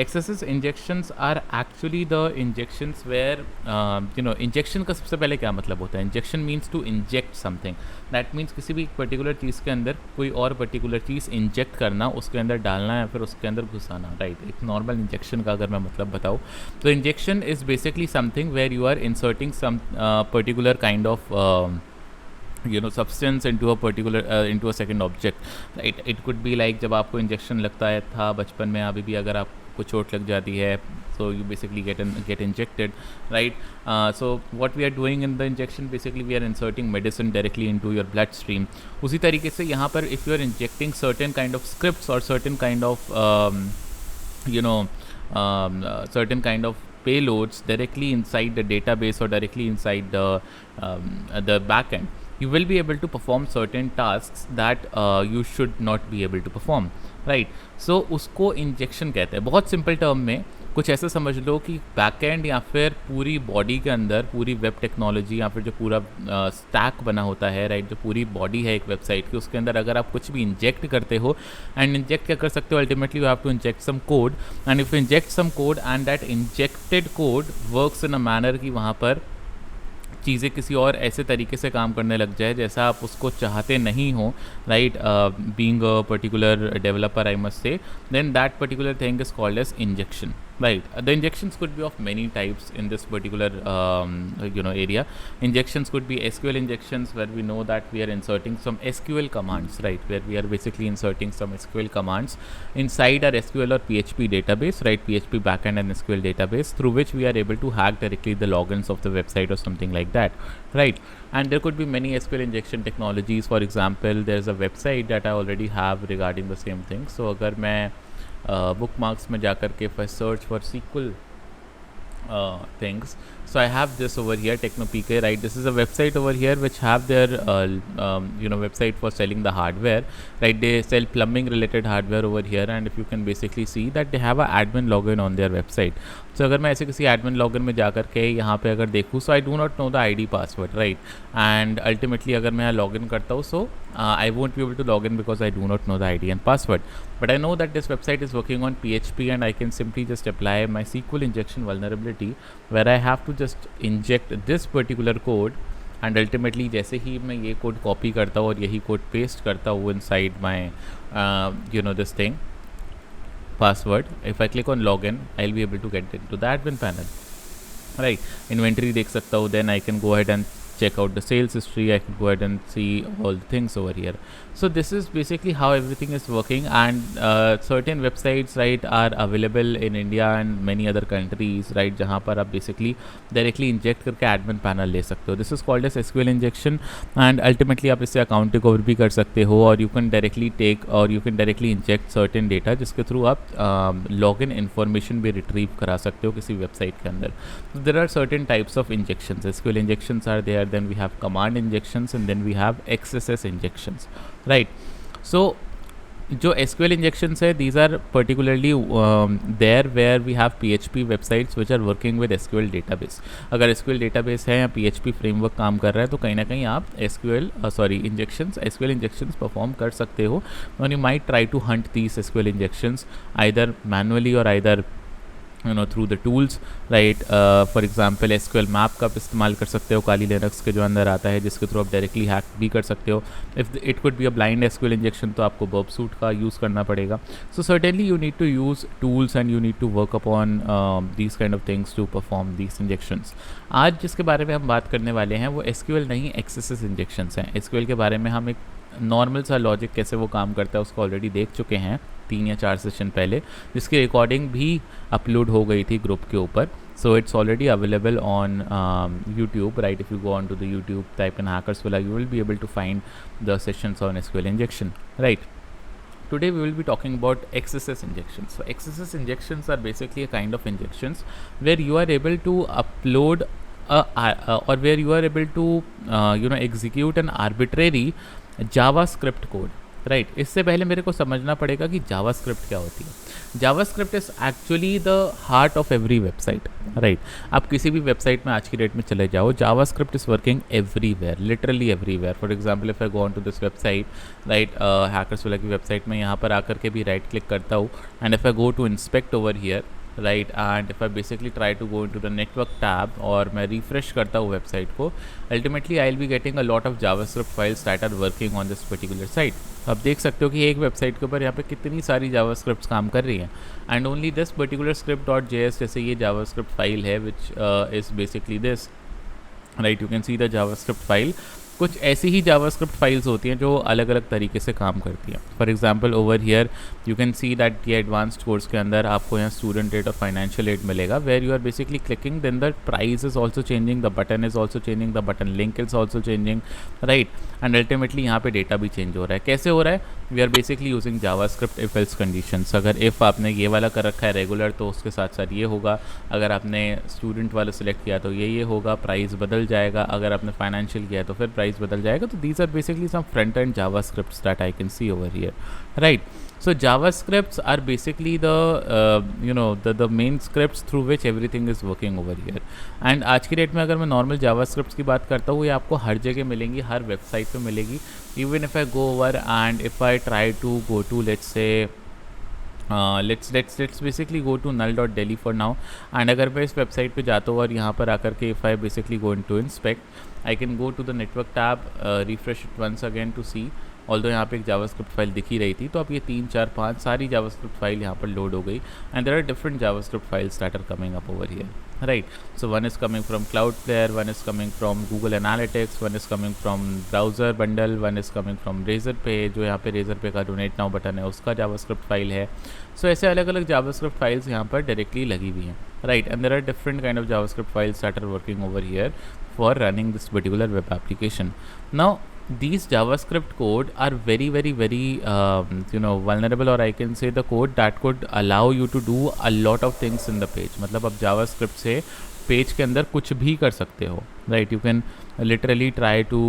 Excesses injections are actually the injections where injection का सबसे पहले क्या मतलब होता है? Injection means to inject something, that means किसी भी पर्टिकुलर चीज़ के अंदर कोई और पर्टिकुलर चीज़ इंजेक्ट करना, उसके अंदर डालना या फिर उसके अंदर घुसाना, राइट? एक नॉर्मल इंजेक्शन का अगर मैं मतलब बताऊँ तो injection is basically something where you are inserting some particular kind of substance into a particular into a second object, right? It could be like जब आपको इंजेक्शन लगता है था बचपन में, अभी भी अगर आपको चोट लग जाती है, so you basically get injected, right? So what we are doing in the injection, basically we are inserting medicine directly into your bloodstream. उसी तरीके से यहाँ पर if you are injecting certain kind of scripts or certain kind of certain kind of payloads directly inside the database or directly inside the backend, you will be able to perform certain tasks that you should not be able to perform, right? So उसको injection कहते हैं। बहुत simple term में कुछ ऐसे समझ लो कि backend या फिर पूरी बॉडी के अंदर पूरी वेब टेक्नोलॉजी या फिर जो पूरा स्टैक बना होता है, राइट, जो पूरी बॉडी है एक वेबसाइट की, उसके अंदर अगर आप कुछ भी इंजेक्ट करते हो, एंड इंजेक्ट क्या कर सकते हो, ultimately you have to inject some code, and if inject some code and that injected code works in a manner कि वहाँ पर चीज़ें किसी और ऐसे तरीके से काम करने लग जाए जैसा आप उसको चाहते नहीं हो, right? Being a particular developer, I must say, then that particular thing is called as injection, right? The injections could be of many types in this particular area. Injections could be SQL injections, where we know that we are inserting some SQL commands, right? Where we are basically inserting some SQL commands inside our SQL or PHP database, right? PHP backend and SQL database, through which we are able to hack directly the logins of the website or something like that, right? And there could be many SQL injection technologies. For example, there's a website that I already have regarding the same thing. So अगर मैं bookmarks में जाकर के if I search for SQL things, so I have this over here, TechnoPK, right? This is a website over here which have their website for selling the hardware, right? They sell plumbing related hardware over here, and if you can basically see that they have a admin login on their website. So अगर मैं ऐसे किसी admin login में जाकर के यहाँ पे अगर देखूँ, so I do not know the ID password, right? And ultimately अगर मैं यहाँ login करता हूँ, so I won't be able to log in because I do not know the ID and password. But I know that this website is working on PHP, and I can simply just apply my SQL injection vulnerability, where I have to just inject this particular code, and ultimately जैसे ही मैं ये code copy करता हूँ और यही code paste करता हूँ inside my this thing password, if I click on login, I'll be able to get into the admin panel, right? Inventory देख सकता हूँ, then I can go ahead and check out the sales history. I can go ahead and see all the things over here. So this is basically how everything is working, and certain websites, right, are available in India and many other countries, right, जहाँ पर आप basically directly inject करके admin panel ले सकते हो. This is called as SQL injection, and ultimately आप इससे account takeover भी कर सकते हो, और you can directly take or you can directly inject certain data जिसके through आप login information भी retrieve करा सकते हो किसी website के अंदर. So there are certain types of injections. SQL injections are there, then we have command injections, and then we have XSS injections, right? So जो SQL injections है, these are particularly there where we have PHP websites which are working with SQL database. अगर SQL database है या PHP framework काम कर रहा है, तो कहीं ना कहीं आप SQL injections perform कर सकते हो, and you might try to hunt these SQL injections either manually or either through the tools, right? For example, SQL map का आप इस्तेमाल कर सकते हो, काली लिनक्स के जो अंदर आता है, जिसके थ्रू आप डायरेक्टली हैक भी कर सकते हो. If it could be a blind SQL injection, तो आपको बर्ब सूट का यूज़ करना पड़ेगा. So certainly you need to use tools and you need to work upon these kind of things to perform these injections. आज जिसके बारे में हम बात करने वाले हैं वो SQL नहीं, XSS इंजेक्शंस हैं. SQL के बारे में हम एक नॉर्मल सा लॉजिक कैसे वो काम करता है उसको ऑलरेडी देख चुके हैं 3 या 4 सेशन पहले, जिसकी रिकॉर्डिंग भी अपलोड हो गई थी ग्रुप के ऊपर. So it's already available on YouTube, right? If you go on to the YouTube, type in Hackersvilla, you will be able to find the sessions on SQL injection, right? Today we will be talking about XSS injections. So XSS injections are basically a kind of injections where you are able to upload or where you are able to execute an arbitrary JavaScript code, right इससे पहले मेरे को समझना पड़ेगा कि JavaScript क्या होती है। JavaScript is actually the heart of every website. Right आप किसी भी वेबसाइट में आज की डेट में चले जाओ, JavaScript is working everywhere, literally everywhere. For example if I go on to this website, right Hackersvilla की वेबसाइट में यहाँ पर आकर के भी राइट क्लिक करता हूँ and if I go to inspect over here, right and if I basically try to go into the network tab और मैं रिफ्रेश करता हूँ वेबसाइट को, ultimately I will be getting a lot of JavaScript files that are working on this particular site. तो आप देख सकते हो कि एक वेबसाइट के ऊपर यहाँ पे कितनी सारी जावास्क्रिप्ट्स काम कर रही हैं and only this particular script dot JS, जैसे ये जावास्क्रिप्ट फाइल है which is basically this, right you can see the JavaScript file. कुछ ऐसी ही जावास्क्रिप्ट फाइल्स होती हैं जो अलग अलग तरीके से काम करती हैं। For example over here you can see that ये एडवांस्ड कोर्स के अंदर आपको यहाँ स्टूडेंट एड और फाइनेंशियल एड मिलेगा, where you are basically clicking, then the price is also changing, the button is also changing, the button link is also changing, right and ultimately यहाँ पे data भी change हो रहा है। कैसे हो रहा है? We are basically using JavaScript if else conditions. अगर इफ़ आपने ये वाला कर रखा है रेगुलर तो उसके साथ साथ ये होगा, अगर आपने स्टूडेंट वाला सिलेक्ट किया तो ये होगा, प्राइस बदल जाएगा, अगर आपने फाइनेंशियल किया तो फिर प्राइस बदल जाएगा। तो these are basically some front-end JavaScripts that I can see over here, right? So JavaScripts are basically the the main scripts through which everything is working over here. And आज की date में अगर मैं normal JavaScripts की बात करता हूँ, ये आपको हर जगह मिलेंगी, हर वेबसाइट पे मिलेगी। Even if I go over and if I try to go to let's say let's basically go to null.delhi for now, and अगर मैं इस वेबसाइट पे जाता हूँ और यहाँ पर आकर के if I basically go into inspect, I can go to the network tab, refresh it once again to see, although यहाँ पे एक जावास्क्रिप्ट फाइल दिख ही रही थी, तो अब ये 3 4 5 सारी जावास्क्रिप्ट फाइल यहाँ पर लोड हो गई and there are different JavaScript files that are coming up over here, right. So one is coming from Cloudflare, one is coming from Google analytics, one is coming from browser bundle, one is coming from Razorpay, जो यहाँ पे Razorpay का donate now button है उसका JavaScript file है। सो ऐसे अलग अलग जावास्क्रिप्ट फाइल्स यहाँ पर डायरेक्टली लगी हुई हैं, right and there are different kind of JavaScript files that are working over here for running this particular web application. Now these JavaScript code are very vulnerable, or I can say the code that could allow you to do a lot of things in the page. मतलब आप JavaScript से page के अंदर कुछ भी कर सकते हो, right? You can literally try to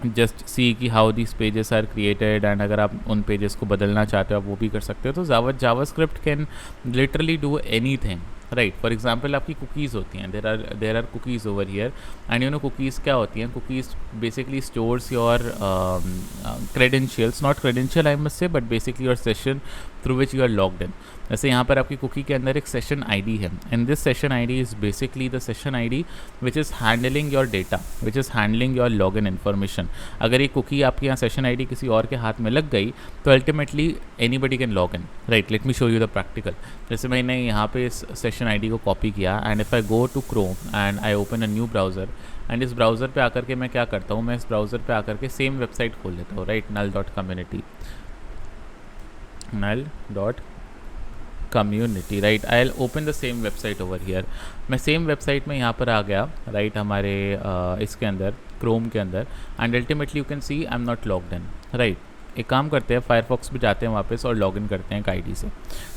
just see कि how this pages are created, and अगर आप उन पेजेस को बदलना चाहते हो आप वो भी कर सकते हो। तो JavaScript can literally do anything, right. For example आपकी कुकीज़ होती हैं, there are cookies over here and you know cookies क्या होती हैं? Cookies basically stores your credentials, not credential I must say, but basically your session through which you are logged in. जैसे यहाँ पर आपकी कुकी के अंदर एक सेशन आईडी है and this session ID is basically the session ID which is handling your data, which is handling your log in information. अगर ये कुकी आपके यहाँ सेशन आईडी किसी और के हाथ में लग गई तो ultimately anybody can log in, right. Let me show you the practical. जैसे मैंने यहाँ पे इस सेशन आईडी को कॉपी किया and if I go to Chrome and I open a new browser and इस ब्राउज़र पे आकर के मैं क्या करता हूँ, मैं इस ब्राउज़र पे आकर के सेम वेबसाइट खोल लेता हूँ, right. null.community, right. I will open the same website over here. मैं सेम वेबसाइट में यहाँ पर आ गया, राइट, हमारे इसके अंदर क्रोम के अंदर, and ultimately you can C I am not logged in, right. एक काम करते हैं, फायरफॉक्स पे जाते हैं वापस और लॉगिन करते हैं एक आईडी से,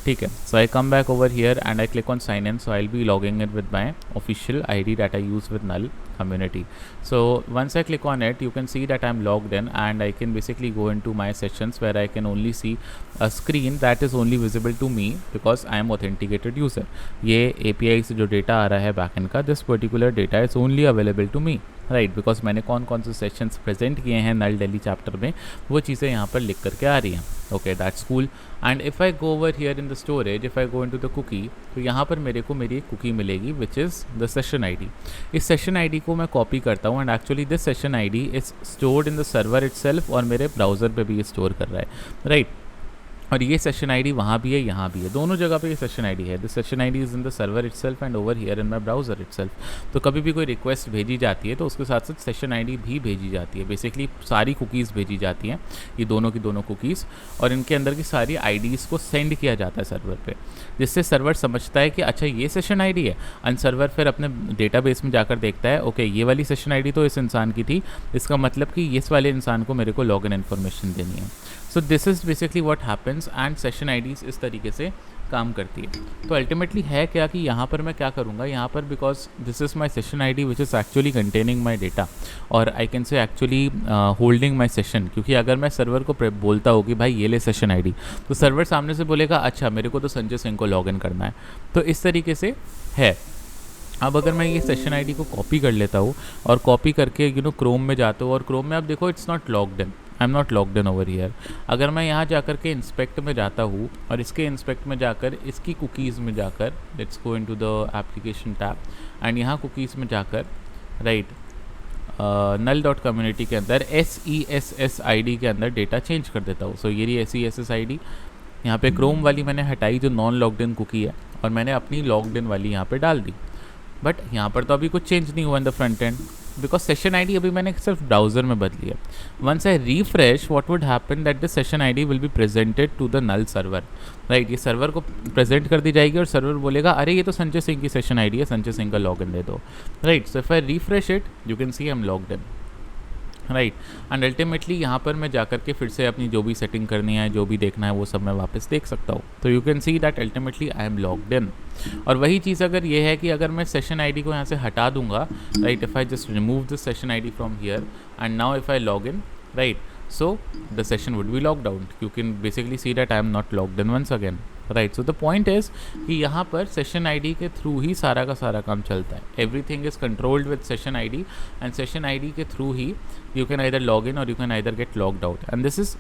ठीक है। So I come back over here and I click on sign in, so I will be logging in with my official ID that I use with null community. So once I click on it, you can see that I'm logged in and I can basically go into my sessions where I can only see a screen that is only visible to me because I am authenticated user. ये API से जो data आ रहा है backend का, this particular data is only available to me, right, because मैंने कौन कौन से सेशंस प्रेजेंट किए हैं नल दिल्ली चैप्टर में, वो चीज़ें यहाँ पर लिख करके आ रही हैं। Okay, that's cool. And if I go over here in the storage, if I go into the cookie, तो यहाँ पर मेरे को मेरी एक कुकी मिलेगी which is the session ID. इस सेशन आईडी को मैं कॉपी करता हूँ and actually this session ID is stored in the server itself, और मेरे ब्राउज़र पे भी ये स्टोर कर रहा है, राइट। और ये सेशन आईडी वहाँ भी है, यहाँ भी है, दोनों जगह पे ये सेशन आईडी है। This session ID is in the server itself and over here in my browser itself. तो कभी भी कोई रिक्वेस्ट भेजी जाती है तो उसके साथ साथ सेशन आईडी भी भेजी जाती है। बेसिकली सारी कुकीज़ भेजी जाती हैं, ये दोनों की दोनों कुकीज़, और इनके अंदर की सारी आईडीज़ को सेंड किया जाता है सर्वर पे, जिससे सर्वर समझता है कि अच्छा ये सेशन आईडी है, एंड सर्वर फिर अपने डेटाबेस में जाकर देखता है ओके ये वाली सेशन आईडी तो इस इंसान की थी, इसका मतलब कि इस वाले इंसान को मेरे को लॉगिन इन्फॉर्मेशन देनी है। सो this is basically what happens, and session IDs इस तरीके से काम करती है। तो अल्टीमेटली है क्या कि यहाँ पर मैं क्या करूँगा, यहाँ पर because this is my session I D which is actually containing my data, और I can say actually holding my session, क्योंकि अगर मैं सर्वर को बोलता हूँ कि भाई ये ले सेशन आई डी, तो सर्वर सामने से बोलेगा अच्छा मेरे को तो संजय सिंह को लॉग इन करना है। तो इस तरीके से है। अब अगर मैं ये सेशन आईडी को कॉपी कर लेता हूँ और कॉपी करके क्रोम में जाता हूँ, और क्रोम में आप देखो it's not logged in, I am not logged in over here. अगर मैं यहाँ जाकर के इंस्पेक्ट में जाता हूँ और इसके इंस्पेक्ट में जाकर इसकी कुकीज़ में जाकर, let's go into the application tab and यहाँ कुकीज़ में जाकर राइट null.community के अंदर SESS ID के अंदर डेटा चेंज कर देता हूँ। सो ये रही SESS ID, यहाँ पे क्रोम वाली मैंने हटाई जो नॉन लॉग्ड इन कुकी है, और मैंने अपनी लॉग्ड इन वाली यहाँ पे डाल दी। बट यहाँ पर तो अभी कुछ चेंज नहीं हुआ in the front end, because session ID अभी मैंने सिर्फ ब्राउजर में बदली है। Once I refresh what would happen that the session ID will be presented to the null server, right. ये सर्वर को प्रेजेंट कर दी जाएगी और सर्वर बोलेगा अरे ये तो संजय सिंह की सेशन आईडी है, संजय सिंह का लॉग इन दे दो, राइट। So if I refresh it you can C I am logged in, right. And ultimately यहाँ पर मैं जाकर के फिर से अपनी जो भी सेटिंग करनी है, जो भी देखना है वो सब मैं वापस देख सकता हूँ। तो you can see that ultimately I am logged in. और वही चीज़ अगर ये है कि अगर मैं सेशन आईडी को यहाँ से हटा दूंगा, right, if I just remove the session ID from here and now if I log in, right, so the session would be locked down. You can basically see that I am not logged in once again, right? So the point is कि यहाँ पर session ID के through ही सारा का सारा काम चलता है। Everything is controlled with session ID, and session ID के through he you can either log in or you can either get logged out, and this is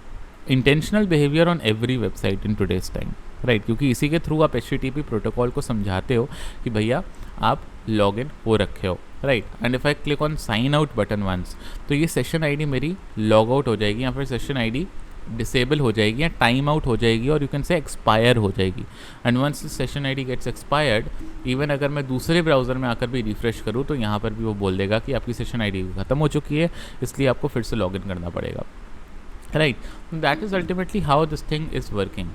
intentional behavior on every website in today's time, right? क्योंकि इसी के through आप HTTP protocol को समझाते हो कि भैया आप लॉग इन हो रखे हो, right. And if I click on sign out button once, तो ये सेशन आईडी मेरी लॉग आउट हो जाएगी या फिर सेशन आईडी डिसेबल हो जाएगी या टाइम आउट हो जाएगी, और यू कैन से एक्सपायर हो जाएगी। And once session ID gets expired, even अगर मैं दूसरे ब्राउज़र में आकर भी रिफ्रेश करूँ तो यहाँ पर भी वो बोल देगा कि आपकी सेशन आईडी ख़त्म हो चुकी है, इसलिए आपको फिर से लॉग इन करना पड़ेगा, right. That is ultimately how this thing is working.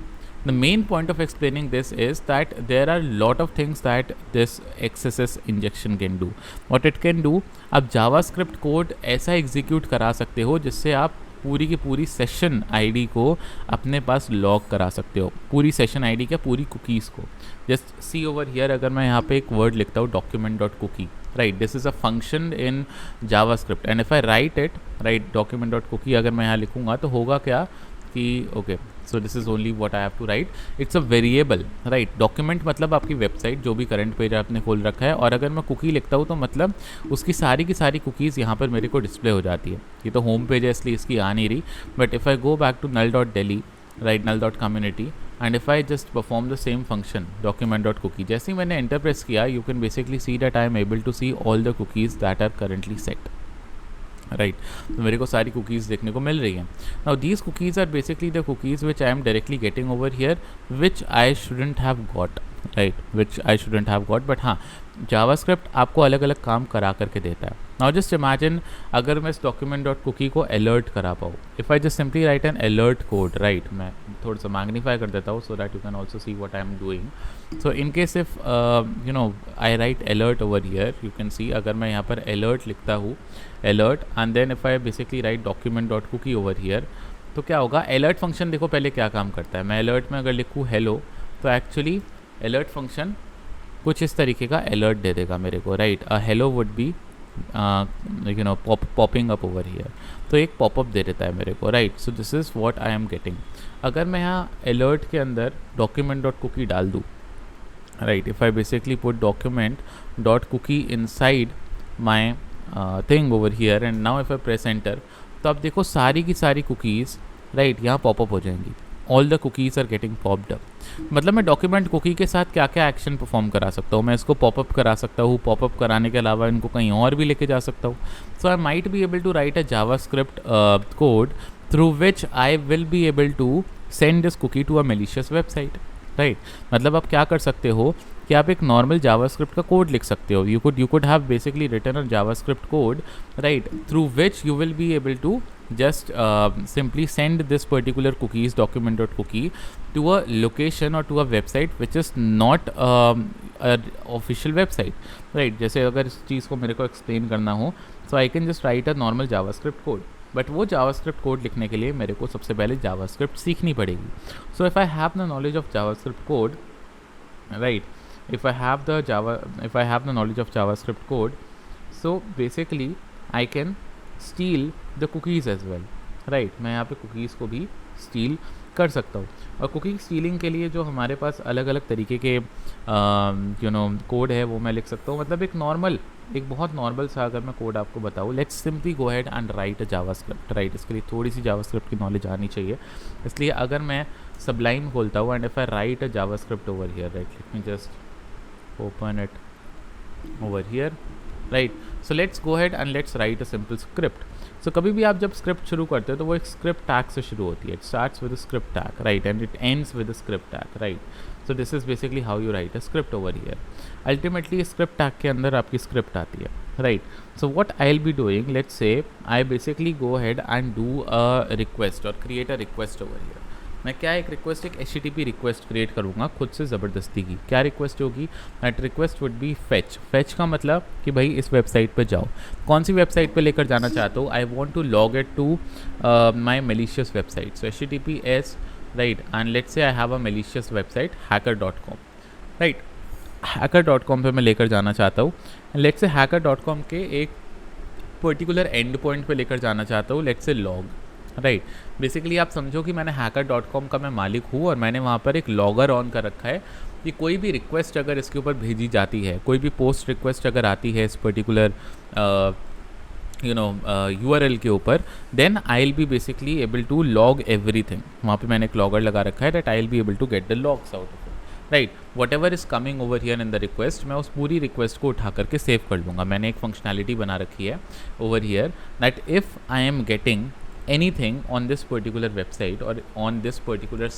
The main point of explaining this is that there are lot of things that this XSS injection can do. What it can do, आप JavaScript code ऐसा execute करा सकते हो जिससे आप पूरी की पूरी सेशन आईडी को अपने पास लॉग करा सकते हो, पूरी सेशन आईडी क्या पूरी कुकीज़ को. जस्ट सी ओवर हियर, अगर मैं यहाँ पे एक वर्ड लिखता हूँ document.cookie, right, this is a function in JavaScript, and if I write it, right, document.cookie अगर मैं यहाँ लिखूँगा तो होगा क्या कि okay, so this is only what I have to write, it's a variable, right. Document मतलब आपकी वेबसाइट जो भी करंट पेज आपने खोल रखा है, और अगर मैं कुकी लिखता हूँ तो मतलब उसकी सारी की सारी कुकीज़ यहाँ पर मेरे को डिस्प्ले हो जाती है. ये तो होम पेज है इसलिए इसकी आ नहीं रही, but if I go back to null.delhi, right, null.community, and if I just perform the same function document.cookie, जैसे ही मैंने एंटर प्रेस किया, you can basically see that I am able to see all the cookies that are currently set, right. तो मेरे को सारी cookies देखने को मिल रही हैं. Now these cookies are basically the cookies which I am directly getting over here, which I shouldn't have got, right, which I shouldn't have got. But हाँ, जावास्क्रिप्ट आपको अलग अलग काम करा करके देता है. नाउ जस्ट इमेजिन अगर मैं इस document.cookie को अलर्ट करा पाऊँ, if I just simply write an alert code, right, मैं थोड़ा सा मैग्नीफाई कर देता हूँ so that you can also see what I am doing. So in case if you know I write alert over here, you can see अगर मैं यहाँ पर अलर्ट लिखता हूँ, alert, and then if I basically write document.cookie over here, तो क्या होगा. Alert function देखो पहले क्या काम करता है. मैं अलर्ट में अगर लिखूँ हेलो, तो एक्चुअली अलर्ट फंक्शन कुछ इस तरीके का अलर्ट दे देगा मेरे को, right. A hello would be you know popping up over here, तो एक पॉपअप दे देता है मेरे को, right. So this is what I am getting. अगर मैं यहाँ अलर्ट के अंदर document.cookie डाल दूँ, right, if I basically put document.cookie inside my thing over here, and now if I press enter, तो आप देखो सारी की सारी कुकीज़, राइट, यहाँ पॉपअप हो जाएंगी. All the cookies are getting popped up. मतलब मैं डॉक्यूमेंट कुकी के साथ क्या क्या एक्शन परफॉर्म करा सकता हूँ. मैं इसको पॉपअप करा सकता हूँ, पॉपअप कराने के अलावा इनको कहीं और भी लेके जा सकता हूँ. So I might be able to write a JavaScript code through which I will be able to send this cookie to a malicious website, right. मतलब आप क्या कर सकते हो कि आप एक नॉर्मल जावास्क्रिप्ट का कोड लिख सकते हो. You could have basically written a JavaScript code, right, through which you will be able to just simply send this particular cookies document.cookie to a location or to a website which is not a official website, right. जैसे अगर इस चीज़ को मेरे को explain करना हो, so I can just write a normal JavaScript code, but वो JavaScript code लिखने के लिए मेरे को सबसे पहले JavaScript सीखनी पड़ेगी. So if I have the knowledge of JavaScript code, right? If I have the knowledge of JavaScript code, so basically I can steal the cookies as well, right? मैं यहाँ पे cookies को भी steal कर सकता हूँ। और कुकी स्टीलिंग के लिए जो हमारे पास अलग अलग तरीके के कोड है वो मैं लिख सकता हूँ। मतलब एक बहुत नॉर्मल सा अगर मैं कोड आपको बताऊँ, let's simply go ahead and right a JavaScript, right? इसके लिए थोड़ी सी जावास्क्रिप्ट की नॉलेज आनी चाहिए। इसलिए अगर मैं सबलाइम खोलता हूँ and if I write a JavaScript over here, right, let me just open it over here, right? So let's go ahead and let's write a simple script. So कभी भी आप जब स्क्रिप्ट शुरू करते हो तो वो एक स्क्रिप्ट टैग से शुरू होती है। It starts with script tag, right, and it ends with script tag, right? So this is basically how you write a script over here. Ultimately script tag के अंदर आपकी स्क्रिप्ट आती है, right? So what I will be doing, let's say I basically go ahead and do a request और create a request over here. मैं क्या एक HTTP request create करूँगा खुद से ज़बरदस्ती की। क्या रिक्वेस्ट होगी? That request would be fetch. Fetch का मतलब कि भाई इस वेबसाइट पे जाओ। कौन सी वेबसाइट पे लेकर जाना चाहते हो? I want to log it to my malicious website. So HTTPS, right, and let's say I have a malicious website hacker.com, right? hacker.com पे मैं लेकर जाना चाहता हूँ। लेट्स से hacker.com के एक पर्टिकुलर एंड पॉइंट पे लेकर जाना चाहता हूँ, let's say log, right? Basically आप समझो कि मैंने hacker.com का मैं मालिक हूँ और मैंने वहाँ पर एक लॉगर ऑन कर रखा है कि कोई भी रिक्वेस्ट अगर इसके ऊपर भेजी जाती है, कोई भी पोस्ट रिक्वेस्ट अगर आती है इस पर्टिकुलर URL के ऊपर, then I will be basically able to log everything. वहाँ पे मैंने एक लॉगर लगा रखा है that I will be able to get the logs out of it, right? Whatever is coming over here in the request, मैं उस पूरी रिक्वेस्ट को उठा करके सेव कर लूँगा। मैंने एक फंक्शनैलिटी बना रखी है over here that if I am getting anything on this particular website or on this particular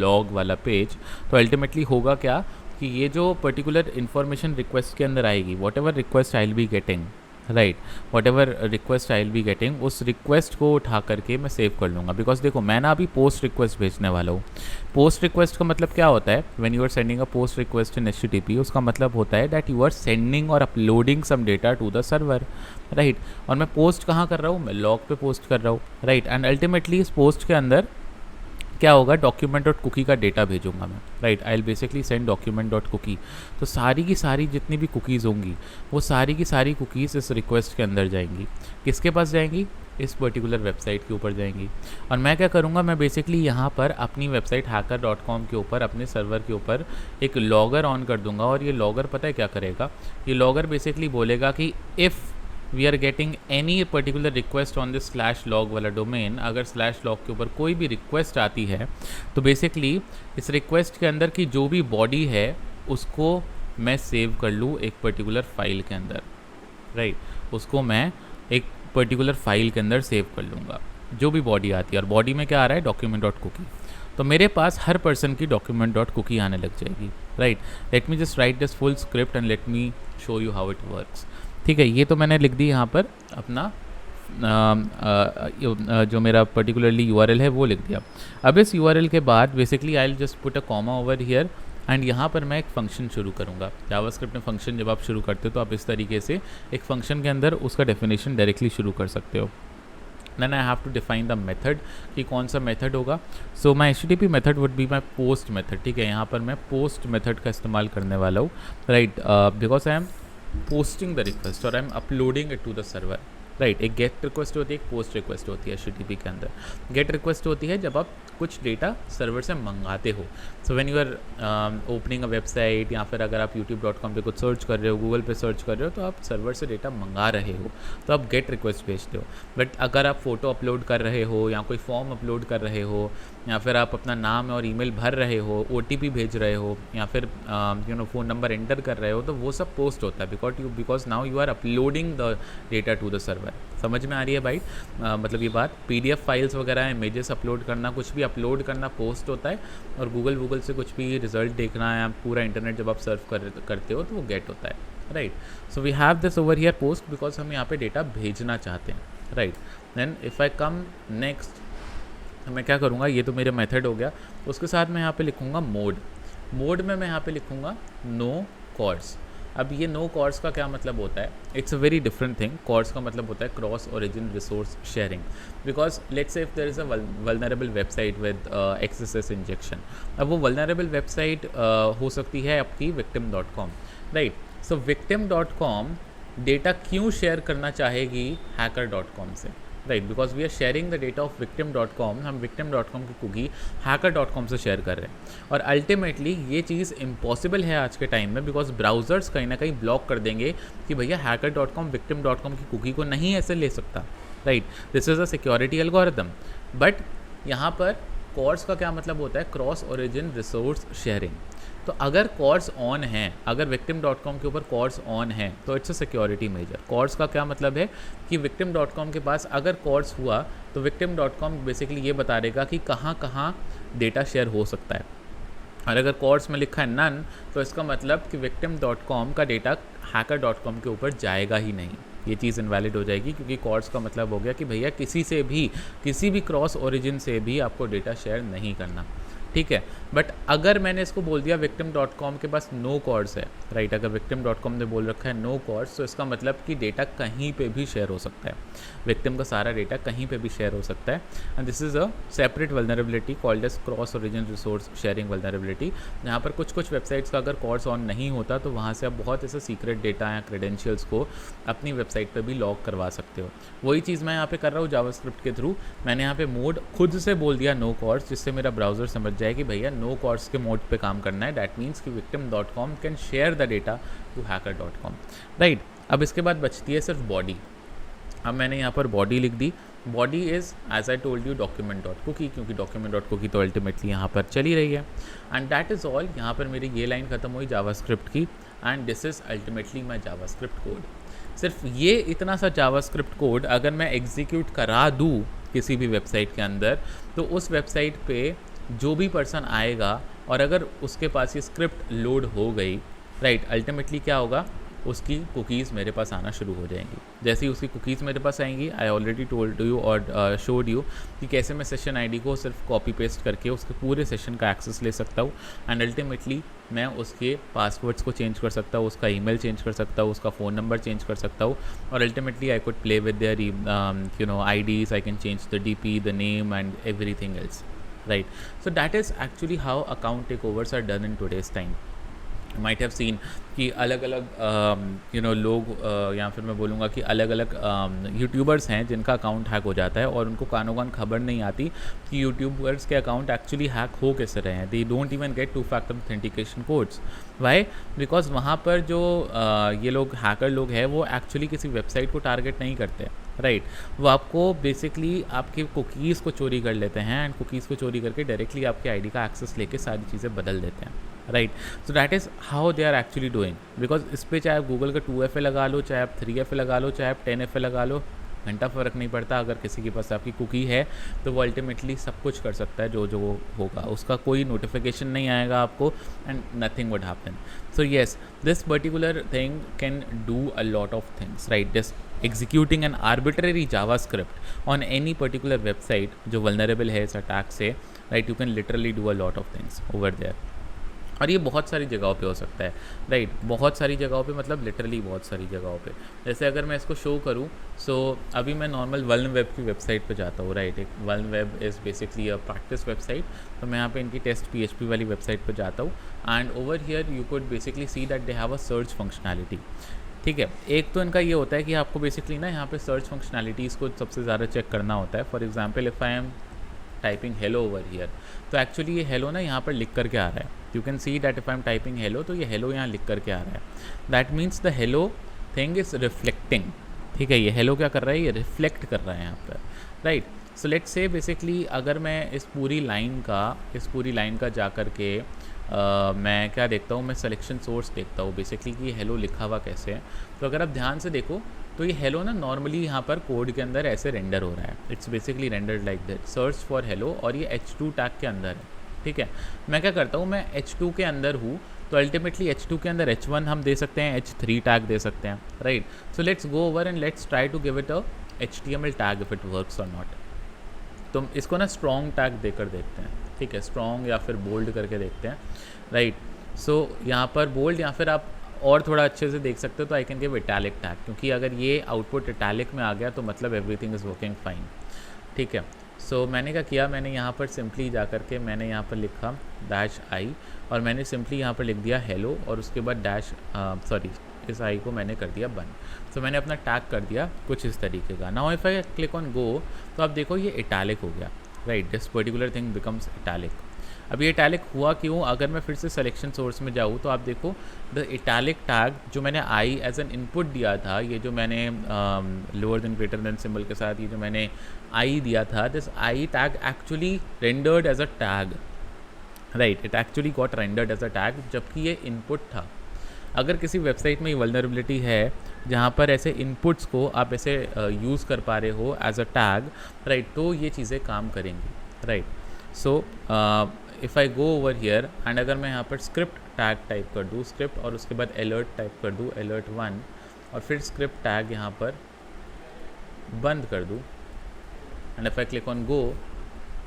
/log वाला पेज, तो अल्टीमेटली होगा क्या कि ये जो पर्टिकुलर इन्फॉर्मेशन रिक्वेस्ट के अंदर आएगी, what ever request I will be getting, right, what ever request I will be getting, उस रिक्वेस्ट को उठा करके मैं सेव कर लूँगा। बिकॉज देखो मैं ना अभी पोस्ट रिक्वेस्ट भेजने वाला हूँ। पोस्ट रिक्वेस्ट का मतलब क्या होता है? When you are sending a post request in HTTP, उसका मतलब होता है दैट यू आर सेंडिंग और uploading some data to the server, right? और मैं पोस्ट कहाँ कर रहा हूँ? मैं लॉग पे पोस्ट कर रहा हूँ, राइट? एंड अल्टीमेटली इस पोस्ट के अंदर क्या होगा? document.cookie का डेटा भेजूंगा मैं, right? I will basically send document.cookie। तो सारी की सारी जितनी भी कुकीज़ होंगी वो सारी की सारी कुकीज़ इस रिक्वेस्ट के अंदर जाएंगी। किसके पास जाएंगी? इस पर्टिकुलर वेबसाइट के ऊपर जाएंगी। और मैं क्या करूँगा? मैं बेसिकली यहाँ पर अपनी वेबसाइट hacker.com के ऊपर, अपने सर्वर के ऊपर एक लॉगर ऑन कर दूंगा। और ये लॉगर पता है क्या करेगा? ये लॉगर बेसिकली बोलेगा कि if we are getting any particular request on this /log वाला डोमेन, अगर /log के ऊपर कोई भी रिक्वेस्ट आती है तो बेसिकली इस रिक्वेस्ट के अंदर की जो भी बॉडी है उसको मैं सेव कर लूँ एक पर्टिकुलर फाइल के अंदर, राइट? उसको मैं एक पर्टिकुलर फाइल के अंदर सेव कर लूँगा जो भी बॉडी आती है। और बॉडी में क्या आ रहा है? document.cookie। तो मेरे पास हर पर्सन की document.cookie आने लग जाएगी, right? Let me just right this full script and let me show you how it works. ठीक है, ये तो मैंने लिख दी यहाँ पर अपना जो मेरा पर्टिकुलरली URL है वो लिख दिया। अब इस URL के बाद basically I will just put a comma over here and यहाँ पर मैं एक फंक्शन शुरू करूँगा। जावास्क्रिप्ट में फंक्शन जब आप शुरू करते हो तो आप इस तरीके से एक फंक्शन के अंदर उसका डेफिनेशन डायरेक्टली शुरू कर सकते हो। Then I have to define the method कि कौन सा मेथड होगा। So my HTTP method would be my post method. ठीक है, यहाँ पर मैं पोस्ट मेथड का इस्तेमाल करने वाला हूँ, right? Because I am posting the request और I am uploading it to the server, right? एक गेट रिक्वेस्ट होती है, एक पोस्ट रिक्वेस्ट होती है HTTP के अंदर। गेट रिक्वेस्ट होती है जब आप कुछ डेटा सर्वर से मंगाते हो। So when you are opening a website या फिर अगर आप youtube.com पे कुछ सर्च कर रहे हो, गूगल पे सर्च कर रहे हो, तो आप सर्वर से डेटा मंगा रहे हो तो आप गेट रिक्वेस्ट भेजते हो। बट अगर आप फ़ोटो अपलोड कर रहे हो या कोई फॉर्म अपलोड कर रहे हो या फिर आप अपना नाम और ईमेल भर रहे हो, OTP भेज रहे हो या फिर फ़ोन नंबर एंटर कर रहे हो, तो वो सब पोस्ट होता है because now you are uploading the data to the server. समझ में आ रही है भाई? मतलब ये बात, PDF फाइल्स वगैरह, इमेजेस अपलोड करना, कुछ भी अपलोड करना पोस्ट होता है। और गूगल से कुछ भी रिजल्ट देखना है, पूरा इंटरनेट जब आप सर्फ करते हो तो वो गेट होता है, right? So we have this over here post because हम यहाँ पे डेटा भेजना चाहते हैं, right? Then if I come next, मैं क्या करूँगा? ये तो मेरा मेथड हो गया। उसके साथ मैं यहाँ पे लिखूँगा मोड में मैं यहाँ पे लिखूँगा नो कॉर्ड्स। अब ये नो कॉर्स का क्या मतलब होता है? It's a very different thing. CORS का मतलब होता है cross origin resource sharing. Because let's say if there is a vulnerable website with access injection. अब वो वल्नरेबल वेबसाइट हो सकती है आपकी victim.com, right. So victim.com data क्यों शेयर करना चाहेगी hacker.com से? Right, because we are sharing the data of victim.com. हम victim.com की कुकी hacker.com से शेयर कर रहे हैं. और अल्टीमेटली ये चीज़ इम्पॉसिबल है आज के टाइम में, बिकॉज ब्राउज़र्स कहीं ना कहीं ब्लॉक कर देंगे कि भैया hacker.com victim.com की कुकी को नहीं ऐसे ले सकता. Right, this is a security algorithm. But यहाँ पर कॉर्स का क्या मतलब होता है? Cross origin resource sharing. तो अगर कॉर्स ऑन है, अगर victim.com के ऊपर कॉर्स ऑन है, तो it's a security measure. CORS का क्या मतलब है कि victim.com के पास अगर कॉर्स हुआ तो victim.com बेसिकली ये बता देगा कि कहाँ कहाँ डेटा शेयर हो सकता है. और अगर कॉर्स में लिखा है नन, तो इसका मतलब कि victim.com का डेटा hacker.com के ऊपर जाएगा ही नहीं. ये चीज़ इनवैलिड हो जाएगी, क्योंकि कॉर्स का मतलब हो गया कि भैया किसी भी क्रॉस ओरिजिन से भी आपको डेटा शेयर नहीं करना. ठीक है. बट अगर मैंने इसको बोल दिया victim.com के पास नो कॉर्स है, राइट, अगर victim.com ने बोल रखा है नो कॉर्स, तो इसका मतलब कि डेटा कहीं पे भी शेयर हो सकता है. विक्टिम का सारा डेटा कहीं पे भी शेयर हो सकता है. And this is a separate vulnerability called as cross origin resource sharing vulnerability. जहाँ पर कुछ वेबसाइट्स का अगर कॉर्स ऑन नहीं होता, तो वहाँ से आप बहुत ऐसे सीक्रेट डेटा या क्रेडेंशियल्स को अपनी वेबसाइट पर भी लॉक करवा सकते हो. वही चीज़ मैं यहाँ पे कर रहा हूँ जावास्क्रिप्ट के थ्रू. मैंने यहाँ पे मोड खुद से बोल दिया नो कॉर्स, जिससे मेरा ब्राउज़र समझ जाए कि भैया नो कॉर्स के मोड पे काम करना है. डैट मीन्स कि victim.com can share the data to hacker.com. Right. अब इसके बाद बचती है सिर्फ बॉडी. अब मैंने यहाँ पर बॉडी लिख दी. Body is as I told you document.cookie, क्योंकि document.cookie तो अल्टीमेटली यहाँ पर चली रही है. And that is all. यहाँ पर मेरी ये लाइन ख़त्म हुई जावास्क्रिप्ट की. And this is ultimately my JavaScript code. सिर्फ ये इतना सा जावास्क्रिप्ट कोड अगर मैं एग्जीक्यूट करा दूँ किसी भी वेबसाइट के अंदर, तो उस वेबसाइट पे जो भी पर्सन आएगा और अगर उसके पास ये स्क्रिप्ट लोड हो गई, राइट, अल्टीमेटली क्या होगा, उसकी कुकीज़ मेरे पास आना शुरू हो जाएंगी. जैसे ही उसकी कुकीज़ मेरे पास आएंगी, आई ऑलरेडी टोल्ड यू और शोड यू कि कैसे मैं सेशन आईडी को सिर्फ कॉपी पेस्ट करके उसके पूरे सेशन का एक्सेस ले सकता हूँ. एंड अल्टीमेटली मैं उसके पासवर्ड्स को चेंज कर सकता हूँ, उसका ईमेल चेंज कर सकता हूँ, उसका फ़ोन नंबर चेंज कर सकता हूँ. और ultimately I could play with their IDs. I can change the DP, the name and everything else. Right, so that is actually how account takeovers are done in today's time. You might have seen कि अलग अलग लोग या फिर मैं बोलूँगा कि अलग अलग यूट्यूबर्स हैं जिनका अकाउंट हैक हो जाता है और उनको कानो कान खबर नहीं आती कि यूट्यूबर्स के अकाउंट एक्चुअली हैक हो कैसे रहे हैं. They don't even get 2-factor authentication codes. Why? Because वहाँ पर जो ये लोग हैकर लोग हैं वो एक्चुअली किसी वेबसाइट को टारगेट नहीं करते. राइट, वो आपको बेसिकली आपके कुकीज़ को चोरी कर लेते हैं एंड कुकीज़ को चोरी करके डायरेक्टली आपके आईडी का एक्सेस लेके सारी चीज़ें बदल देते हैं. Right, so that is how they are actually doing. Because इस पर चाहे आप गूगल का 2FA लगा लो, चाहे आप 3FA लगा लो, चाहे आप 10FA लगा लो, घंटा फ़र्क नहीं पड़ता. अगर किसी के पास आपकी कुकी है तो वो अल्टीमेटली सब कुछ कर सकता है जो वो होगा. उसका कोई नोटिफिकेशन नहीं आएगा आपको and nothing would happen. So yes, this particular thing can do a lot of things. Right, just executing an arbitrary JavaScript on any particular website जो vulnerable है इस अटैक से, right, you can literally do a lot of things over there. और ये बहुत सारी जगहों पे हो सकता है. राइट, बहुत सारी जगहों पे मतलब लिटरली बहुत सारी जगहों पे. जैसे अगर मैं इसको शो करूँ, सो अभी मैं नॉर्मल वल्न वेब की वेबसाइट पे जाता हूँ. Right, a vuln web is basically a practice website. तो मैं यहाँ पे इनकी टेस्ट PHP वाली वेबसाइट पे जाता हूँ and over here you could basically see that they have a search functionality. ठीक है, एक तो इनका ये होता है कि आपको बेसिकली ना यहाँ पे सर्च फंक्शनैलिटीज़ को सबसे ज़्यादा चेक करना होता है. For example if I am typing hello over here, तो एक्चुअली ये हेलो ना यहाँ पर लिख करके आ रहा है. You can see that if I am typing hello, तो ये हेलो यहाँ लिख करके आ रहा है. That means the hello thing is reflecting. ठीक है, ये हेलो क्या कर रहा है, ये रिफ्लेक्ट कर रहा है यहाँ पर. Right, so let's say basically अगर मैं इस पूरी लाइन का जा कर के मैं क्या देखता हूँ, मैं सिलेक्शन सोर्स देखता हूँ बेसिकली कि हेलो लिखा हुआ कैसे है. तो अगर आप ध्यान से देखो तो ये हेलो ना नॉर्मली यहाँ पर कोड के अंदर ऐसे रेंडर हो रहा है. It's basically rendered like that, search for hello, और ये H2 टैग के अंदर है. ठीक है, मैं क्या करता हूँ, मैं H2 के अंदर हूँ, तो अल्टीमेटली H2 के अंदर H1 हम दे सकते हैं, H3 टैग दे सकते हैं. Right, so let's go over and let's try to give it a HTML tag if it works और नॉट. तो इसको ना स्ट्रॉन्ग टैग देकर देखते हैं. ठीक है, स्ट्रॉन्ग या फिर बोल्ड करके देखते हैं. राइट, सो यहाँ पर बोल्ड या फिर आप और थोड़ा अच्छे से देख सकते हो तो I can give italic tag, क्योंकि अगर ये आउटपुट इटैलिक में आ गया तो मतलब एवरीथिंग इज़ वर्किंग फाइन, ठीक है। सो मैंने क्या किया, मैंने यहाँ पर सिंपली जा कर के मैंने यहाँ पर लिखा -i और मैंने सिंपली यहाँ पर लिख दिया हेलो और उसके बाद सॉरी इस आई को मैंने कर दिया बंद। सो मैंने अपना टैग कर दिया कुछ इस तरीके का। Now if I click on go तो आप देखो ये इटैलिक हो गया, right, this particular thing becomes italic. अब ये इटैलिक हुआ क्यों? अगर मैं फिर से सिलेक्शन सोर्स में जाऊँ तो आप देखो द इटैलिक टैग जो मैंने आई एज एन इनपुट दिया था, ये जो मैंने lower than greater than symbol के साथ ये जो मैंने आई दिया था, this I tag actually rendered as a tag, right, it actually got rendered as a tag, जबकि ये इनपुट था। अगर किसी वेबसाइट में ये वल्नरेबिलिटी है जहाँ पर ऐसे इनपुट्स को आप ऐसे यूज़ कर पा रहे हो एज अ टैग, राइट, तो ये चीज़ें काम करेंगी, right. So if I go over here and अगर मैं यहाँ पर स्क्रिप्ट टैग टाइप कर दूँ, स्क्रिप्ट और उसके बाद अलर्ट टाइप कर दूँ, अलर्ट 1 और फिर स्क्रिप्ट टैग यहाँ पर बंद कर दूँ and if I click on go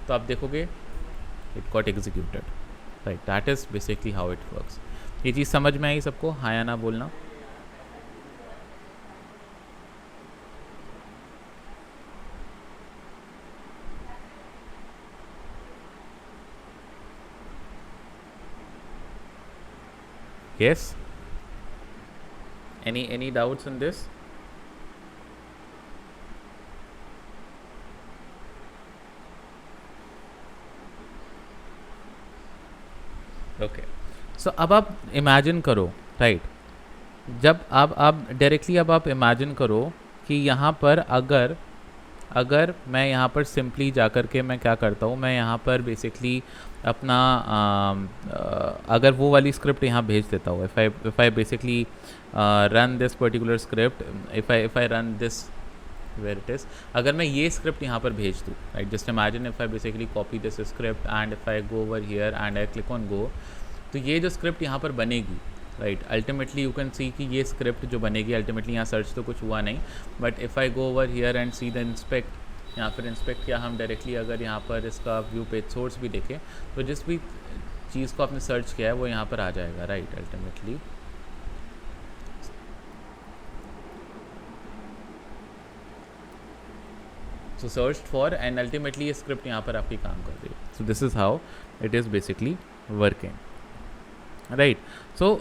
तो आप देखोगे it got executed, right, that is basically how it works. ये चीज़ समझ में आई सबको? हाँ या ना बोलना। Yes? Any doubts in this? Okay. So अब आप इमेजिन करो, राइट, जब आप डायरेक्टली अब आप इमेजिन करो कि यहाँ पर अगर मैं यहाँ पर सिंपली जा कर के मैं क्या करता हूँ, मैं यहाँ पर बेसिकली अपना अगर वो वाली स्क्रिप्ट यहाँ भेज देता हूँ, if I basically run this particular script, if I run this where it is, अगर मैं ये स्क्रिप्ट यहाँ पर भेज दूँ, right, just imagine if I basically copy this script and if I go over here and I click on go, तो ये जो स्क्रिप्ट यहाँ पर बनेगी, right, ultimately you can see कि ये स्क्रिप्ट जो बनेगी अल्टीमेटली यहाँ सर्च तो कुछ हुआ नहीं, but if I go over here and see the inspect, यहाँ पर इंस्पेक्ट किया हम डायरेक्टली, अगर यहाँ पर इसका व्यू पेज सोर्स भी देखें तो जिस भी चीज़ को आपने सर्च किया है वो यहाँ पर आ जाएगा, right, ultimately. So search for and ultimately ये स्क्रिप्ट यहाँ पर आपकी काम कर रही है। सो this is how it is basically working, right. So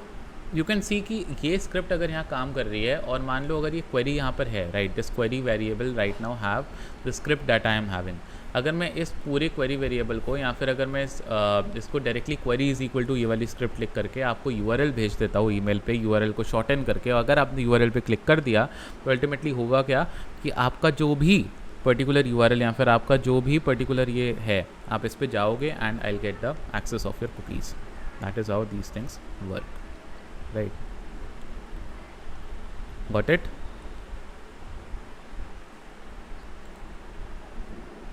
you can see कि ये स्क्रिप्ट अगर यहाँ काम कर रही है और मान लो अगर ये क्वेरी यहाँ पर है, right, this query variable right now have the script that I am having, अगर मैं इस पूरे क्वेरी वेरिएबल को या फिर अगर मैं इसको directly query is equal to ये वाली स्क्रिप्ट लिख करके आपको यूआरएल भेज देता हूँ ईमेल पे, यूआरएल को शॉर्टन करके, अगर आपने यूआरएल पे क्लिक कर दिया तो अल्टीमेटली होगा क्या कि आपका जो भी पर्टिकुलर यूआरएल या फिर आपका जो भी पर्टिकुलर ये है, आप इस पर जाओगे and I will get the access of your cookies. That is how these things work, right? Got it?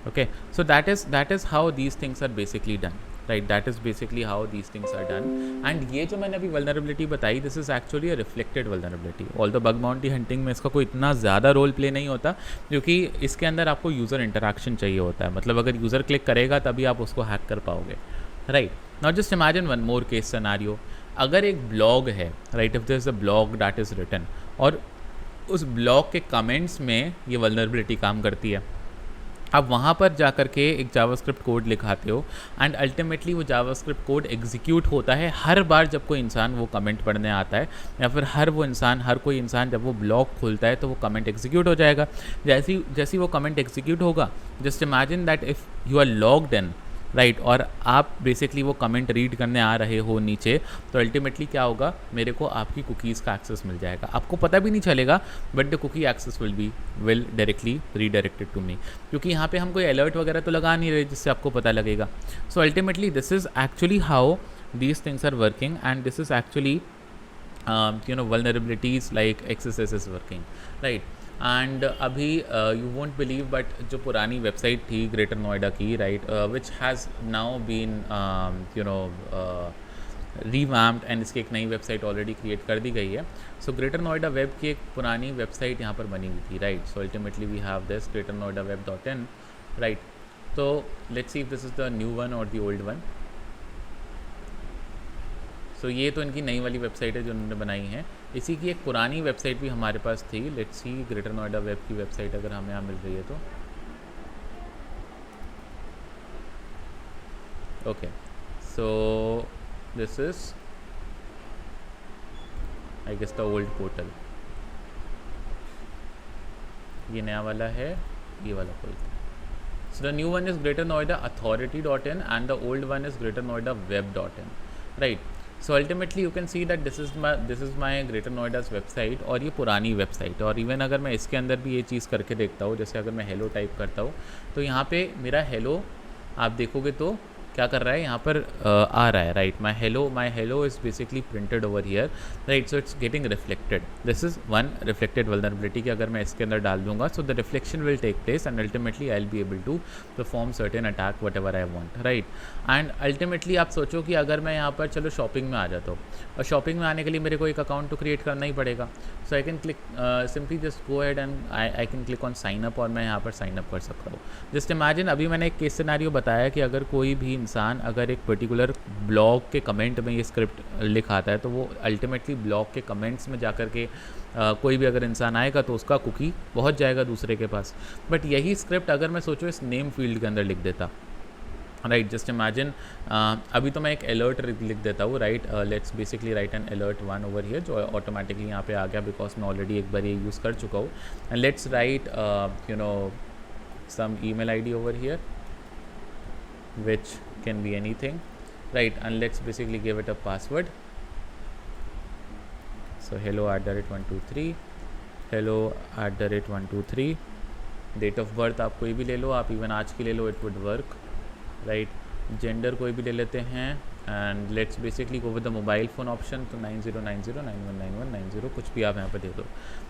Okay, so that is how these things are basically done, right? That is basically how these things are done. And ये जो मैंने अभी vulnerability बताई, this is actually a reflected vulnerability. Although bug bounty hunting में इसका कोई इतना ज़्यादा रोल प्ले नहीं होता, क्योंकि इसके अंदर आपको यूज़र इंटरेक्शन चाहिए होता है, मतलब अगर यूज़र क्लिक करेगा तभी आप उसको हैक कर पाओगे, right. Now just imagine one more case scenario, अगर एक ब्लॉग है, right, if there is a blog that is written और उस ब्लॉग के कमेंट्स में ये वल्नरेबिलिटी काम करती है, आप वहाँ पर जा कर के एक जावास्क्रिप्ट कोड लिखाते हो एंड अल्टीमेटली वो जावास्क्रिप्ट कोड एग्जीक्यूट होता है हर बार जब कोई इंसान वो कमेंट पढ़ने आता है, या फिर हर कोई इंसान जब वो ब्लॉग खोलता है तो वो कमेंट एग्जीक्यूट हो जाएगा। जैसी वो कमेंट एग्जीक्यूट होगा, just imagine that if you are logged in, right, और आप बेसिकली वो कमेंट रीड करने आ रहे हो नीचे, तो अल्टीमेटली क्या होगा, मेरे को आपकी कुकीज़ का एक्सेस मिल जाएगा, आपको पता भी नहीं चलेगा, but the cookie access will directly redirected to me, क्योंकि यहाँ पे हम कोई अलर्ट वगैरह तो लगा नहीं रहे जिससे आपको पता लगेगा। So ultimately this is actually how these things are working and this is actually vulnerabilities like XSS is working, right? And अभी यू वोंट बिलीव बट जो पुरानी वेबसाइट थी ग्रेटर नोएडा की, right, which has now been revamped and इसकी एक नई website already create कर दी गई है। सो ग्रेटर नोएडा वेब की एक पुरानी वेबसाइट यहाँ पर बनी हुई थी, right. So ultimately we have this Greater Noida web.in, right. तो let's see if this is the new one और द ओल्ड वन। सो ये तो इनकी नई वाली वेबसाइट है जो उन्होंने बनाई है। इसी की एक पुरानी वेबसाइट भी हमारे पास थी, let's see greater Noida web की वेबसाइट अगर हमें यहाँ मिल रही है तो। Okay, so this is I guess the old portal. ये नया वाला है, ये वाला portal. So the new one is Greater Noida Authority.in and the old one is Greater Noida Web.in, right? So ultimately you can see that this is my Greater Noida's website और ये पुरानी website. और even अगर मैं इसके अंदर भी ये चीज़ करके देखता हूँ, जैसे अगर मैं हेलो टाइप करता हूँ तो यहाँ पे मेरा हेलो आप देखोगे तो क्या कर रहा है, यहाँ पर आ रहा है, right. My hello is basically printed over here, right. So it's getting reflected. This is one reflected vulnerability कि अगर मैं इसके अंदर डाल दूंगा so the reflection will take place and ultimately I will be able to perform certain attack whatever I want, right. And ultimately आप सोचो कि अगर मैं यहाँ पर चलो शॉपिंग में आ जाता हूँ, और शॉपिंग में आने के लिए मेरे को एक अकाउंट तो क्रिएट करना ही पड़ेगा। So I can click simply just go ahead and I can click on sign up और मैं यहाँ पर साइन अप कर सकता हूँ। जस्ट इमेजिन अभी मैंने एक केस सिनेरियो बताया कि अगर कोई भी इंसान अगर एक पर्टिकुलर ब्लॉग के कमेंट में ये स्क्रिप्ट लिख आता है तो वो अल्टीमेटली ब्लॉग के कमेंट्स में जाकर के कोई भी अगर इंसान आएगा तो उसका कुकी पहुंच जाएगा दूसरे के पास। बट यही स्क्रिप्ट अगर मैं सोचो इस नेम फील्ड के अंदर लिख देता, राइट। जस्ट इमेजिन अभी तो मैं एक अलर्ट लिख देता हूँ, right. Let's basically right an alert 1 over here जो ऑटोमेटिकली यहाँ पे आ गया बिकॉज मैं ऑलरेडी एक बार ये यूज़ कर चुका हूँ। And let's write you know some email ID over here which can be anything, right, and let's basically give it a password. So hello@123, hello@123। Date of birth आप कोई भी ले लो, आप इवन आज की ले लो, it would work, right. Gender कोई भी ले लेते हैं and let's basically go with the mobile phone option, तो 9090919190 कुछ भी आप यहाँ पर दे दो,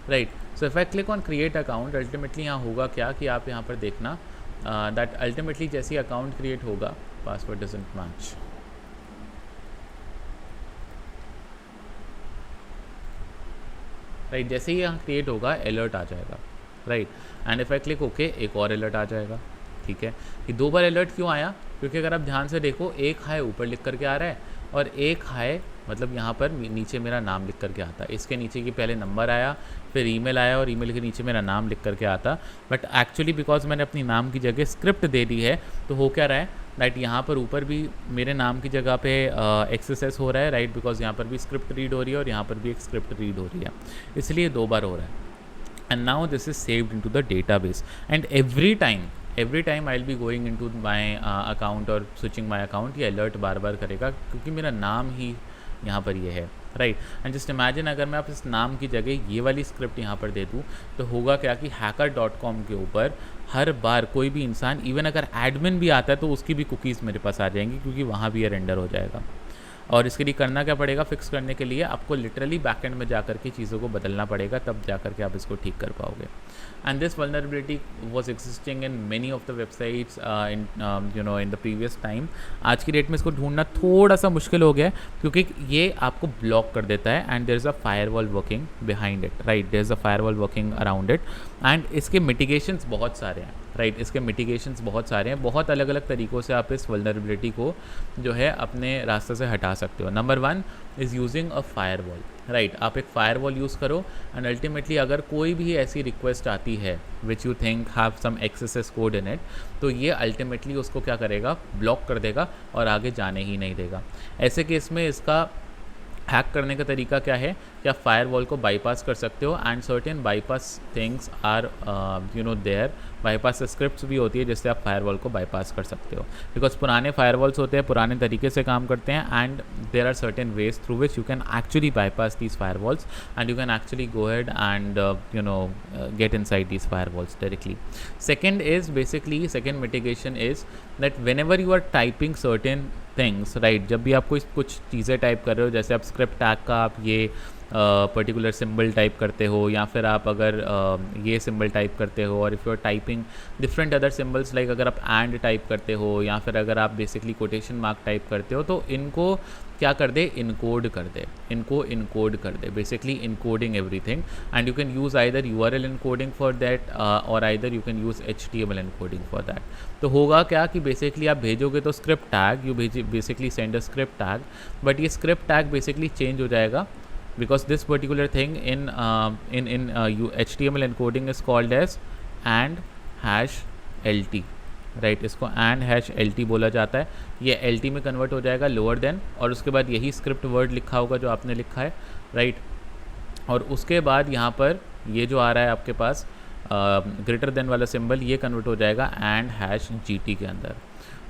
राइट। So if I click on create account, ultimately यहाँ होगा क्या कि आप यहाँ पर देखना दैट अल्टीमेटली जैसे ही अकाउंट क्रिएट होगा पासवर्ड डजंट मैच, राइट। जैसे ही यहाँ क्रिएट होगा अलर्ट आ जाएगा, right. And if I click okay एक और अलर्ट आ जाएगा, ठीक है। कि 2 बार अलर्ट क्यों आया, क्योंकि अगर आप ध्यान से देखो एक हाई ऊपर लिख करके आ रहा है और एक हाई मतलब यहाँ पर नीचे मेरा नाम लिख करके आता है। इसके नीचे की पहले नंबर आया, फिर ईमेल आया और ईमेल के नीचे मेरा नाम लिख करके आता। बट एक्चुअली बिकॉज मैंने अपनी नाम की जगह स्क्रिप्ट दे दी है तो हो क्या रहा है, राइट। यहाँ पर ऊपर भी मेरे नाम की जगह पे एक्सेस हो रहा है, राइट, बिकॉज यहाँ पर भी स्क्रिप्ट रीड हो रही है और यहाँ पर भी एक स्क्रिप्ट रीड हो रही है, इसलिए 2 बार हो रहा है। And now this is saved into the database and every time I will be going into my account और स्विचिंग माय अकाउंट, ये अलर्ट बार बार करेगा क्योंकि मेरा नाम ही यहाँ पर ये है, राइट। एंड जस्ट इमेजिन अगर मैं आप इस नाम की जगह ये वाली स्क्रिप्ट यहाँ पर दे दूँ तो होगा क्या कि hacker.com के ऊपर हर बार कोई भी इंसान इवन अगर एडमिन भी आता है तो उसकी भी कुकीज़ मेरे पास आ जाएंगी क्योंकि वहाँ भी ये रेंडर हो जाएगा। और इसके लिए करना क्या पड़ेगा, फिक्स करने के लिए आपको लिटरली बैकएंड में जाकर के चीज़ों को बदलना पड़ेगा, तब जाकर के आप इसको ठीक कर पाओगे। And this vulnerability was existing in many of the websites in the previous time. आज की डेट में इसको ढूंढना थोड़ा सा मुश्किल हो गया है क्योंकि ये आपको ब्लॉक कर देता है and there is a firewall working behind it, right. There is a firewall working around it and इसके मिटिगेशंस बहुत सारे हैं, राइट। इसके मिटिगेशंस बहुत सारे हैं, बहुत अलग अलग तरीक़ों से आप इस वल्नरेबिलिटी को जो है अपने रास्ते से हटा सकते हो। Number 1 is using a firewall, right. आप एक फायरवॉल यूज़ करो एंड अल्टीमेटली अगर कोई भी ऐसी रिक्वेस्ट आती है which you think have some access code in it तो ये अल्टीमेटली उसको क्या करेगा, ब्लॉक कर देगा और आगे जाने ही नहीं देगा। ऐसे केस में इसका हैक करने का तरीका क्या है कि आप फायरवॉल को बाईपास कर सकते हो and certain bypass things are there, bypass scripts भी होती है जिससे आप फायरवॉल को बाईपास कर सकते हो बिकॉज पुराने फायरवॉल्स होते हैं, पुराने तरीके से काम करते हैं and there are certain ways through which you can actually bypass these firewalls and you can actually go ahead and get inside these firewalls directly. Second mitigation is that whenever you are typing certain things, right, जब भी आप कोई कुछ चीज़ें type कर रहे हो, जैसे आप स्क्रिप्ट टैग का आप ये पर्टिकुलर सिंबल टाइप करते हो या फिर आप अगर ये सिंबल टाइप करते हो और if you are typing different other symbols like अगर आप एंड टाइप करते हो या फिर अगर आप बेसिकली कोटेशन मार्क टाइप करते हो तो इनको क्या कर दे, इनकोड कर दे, इनको इनकोड कर दे, basically encoding everything, and you can use either URL encoding for that और either you can use HTML encoding for that. तो होगा क्या कि बेसिकली आप भेजोगे तो script tag, you basically send a script tag, but ये स्क्रिप्ट टैग बेसिकली चेंज हो जाएगा because this particular thing in HTML encoding is called as and hash LT, right, इसको and hash LT बोला जाता है। ये LT में convert हो जाएगा लोअर देन, और उसके बाद यही स्क्रिप्ट वर्ड लिखा होगा जो आपने लिखा है, राइट। और उसके बाद यहाँ पर ये जो आ रहा है आपके पास ग्रेटर देन वाला सिंबल, ये कन्वर्ट हो जाएगा and hash GT के अंदर।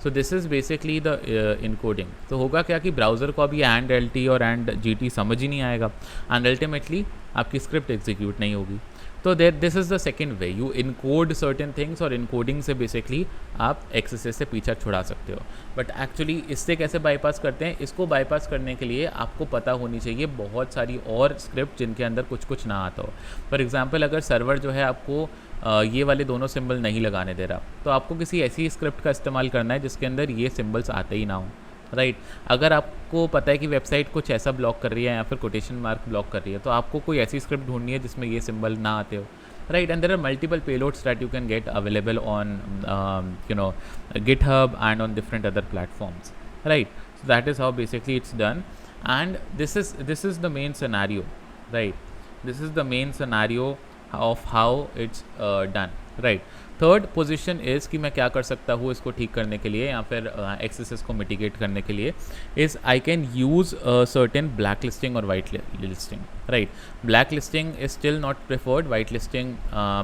सो this is basically the encoding. तो होगा क्या कि ब्राउज़र को अभी एंड LT और एंड GT समझ ही नहीं आएगा, एंड अल्टीमेटली आपकी स्क्रिप्ट एग्जीक्यूट नहीं होगी। तो this is the second way, you encode certain things, और इनकोडिंग से बेसिकली आप XSS से पीछा छुड़ा सकते हो। बट एक्चुअली इससे कैसे बाईपास करते हैं, इसको बाईपास करने के लिए आपको पता होनी चाहिए बहुत सारी और स्क्रिप्ट जिनके अंदर कुछ कुछ ना आता हो। फॉर एग्जाम्पल, अगर सर्वर जो है आपको ये वाले दोनों सिंबल नहीं लगाने दे रहा, तो आपको किसी ऐसी स्क्रिप्ट का इस्तेमाल करना है जिसके अंदर ये सिंबल्स आते ही ना हो, राइट। अगर आपको पता है कि वेबसाइट कुछ ऐसा ब्लॉक कर रही है या फिर कोटेशन मार्क ब्लॉक कर रही है, तो आपको कोई ऐसी स्क्रिप्ट ढूंढनी है जिसमें ये सिंबल ना आते हो, right. And there are multiple payloads that you can get available on GitHub and on different other platforms, right? So that is how basically it's done, and this is the main scenario, right? This is the main scenario of how it's done, right? Third position is कि मैं क्या कर सकता हूँ इसको ठीक करने के लिए या फिर एक्सेसेस को मिटिगेट करने के लिए, is I can use certain black listing और white listing, right. Black listing is still not preferred, white listing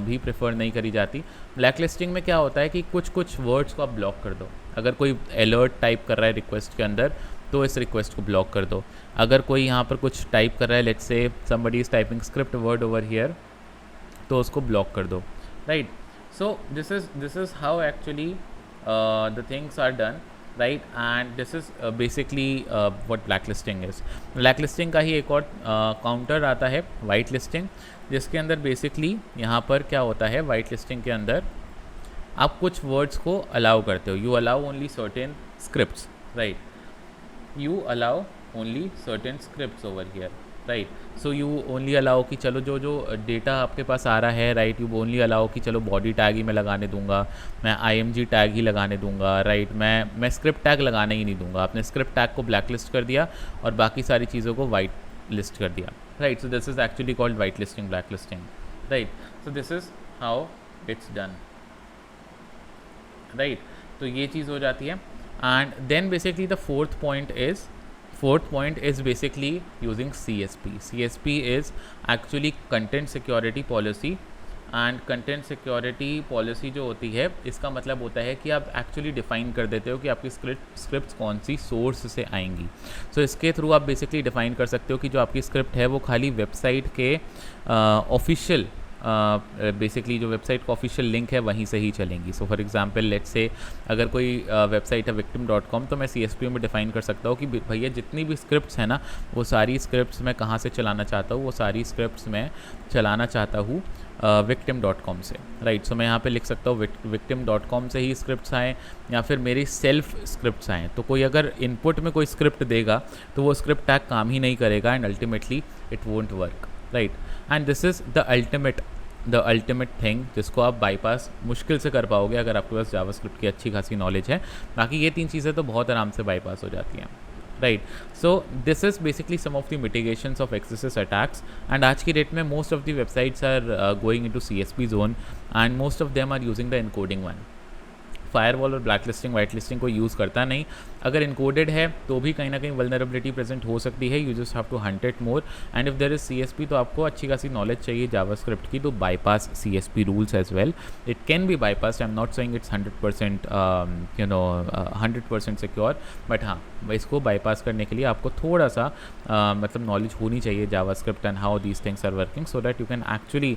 भी प्रेफर नहीं करी जाती। ब्लैक लिस्टिंग में क्या होता है कि कुछ वर्ड्स को आप ब्लॉक कर दो। अगर कोई अलर्ट टाइप कर रहा है रिक्वेस्ट के अंदर, तो इस रिक्वेस्ट को ब्लॉक कर दो। अगर कोई यहाँ पर कुछ टाइप कर रहा है, let's say somebody is typing script word over here, तो उसको ब्लॉक कर दो, right. So this is how actually the things are done, right? And this is basically what blacklisting is. Blacklisting का ही एक और काउंटर आता है वाइट लिस्टिंग, जिसके अंदर बेसिकली यहाँ पर क्या होता है, वाइट लिस्टिंग के अंदर आप कुछ वर्ड्स को अलाउ करते हो। You allow only certain scripts, right, you allow only certain scripts over here, right. So you only allow कि चलो जो डेटा आपके पास आ रहा है, राइट, यू ओनली अलाउ कि चलो बॉडी टैग ही मैं लगाने दूंगा, मैं IMG टैग ही लगाने दूंगा, राइट, मैं स्क्रिप्ट टैग लगाने ही नहीं दूंगा। आपने स्क्रिप्ट टैग को ब्लैक लिस्ट कर दिया और बाकी सारी चीज़ों को वाइट लिस्ट कर दिया, right. So this is actually called white listing, black listing, right. So this is how it's done, right. तो ये चीज़ हो जाती है। And then basically the fourth point is basically using CSP. CSP is actually content security policy, and content security policy जो होती है, इसका मतलब होता है कि आप एक्चुअली डिफ़ाइन कर देते हो कि आपकी स्क्रिप्ट कौन सी सोर्स से आएंगी। सो इसके थ्रू आप बेसिकली डिफ़ाइन कर सकते हो कि जो आपकी स्क्रिप्ट है वो खाली वेबसाइट के ऑफिशियल बेसिकली जो वेबसाइट का ऑफिशियल लिंक है वहीं से ही चलेंगी। So for example let's say अगर कोई वेबसाइट है victim.com, तो मैं CSP में डिफ़ाइन कर सकता हूँ कि भैया जितनी भी स्क्रिप्ट्स हैं ना, वो सारी स्क्रिप्ट्स मैं कहाँ से चलाना चाहता हूँ, वो सारी स्क्रिप्ट्स मैं चलाना चाहता हूँ victim.com से, राइट। सो मैं यहाँ पे लिख सकता हूँ victim.com से ही स्क्रिप्ट्स आएँ या फिर मेरी सेल्फ स्क्रिप्ट्स आएँ। तो कोई अगर इनपुट में कोई स्क्रिप्ट देगा तो वो स्क्रिप्ट टैग काम ही नहीं करेगा, and ultimately it won't work, right. And this is the ultimate thing जिसको आप बाईपास मुश्किल से कर पाओगे अगर आपके पास जावास्क्रिप्ट की अच्छी खासी नॉलेज है। बाकी ये तीन चीज़ें तो बहुत आराम से बाईपास हो जाती हैं, right. So this is basically some of the mitigations of access attacks, and आज की डेट में most of the websites are going into CSP zone, and most of them are using the encoding one. Firewall और black listing, white listing को use करता नहीं। अगर encoded है तो भी कहीं ना कहीं वल्नरेबिलिटी प्रेजेंट हो सकती है, you just have to hunt it more. And if there is CSP, तो आपको अच्छी खासी नॉलेज चाहिए जावास्क्रिप्ट की, तो bypass CSP rules as well. It can be bypass, I am not saying it's 100% 100% secure, but हाँ, इसको बाईपास करने के लिए आपको थोड़ा सा मतलब नॉलेज होनी चाहिए JavaScript and how these things are working, so that you can actually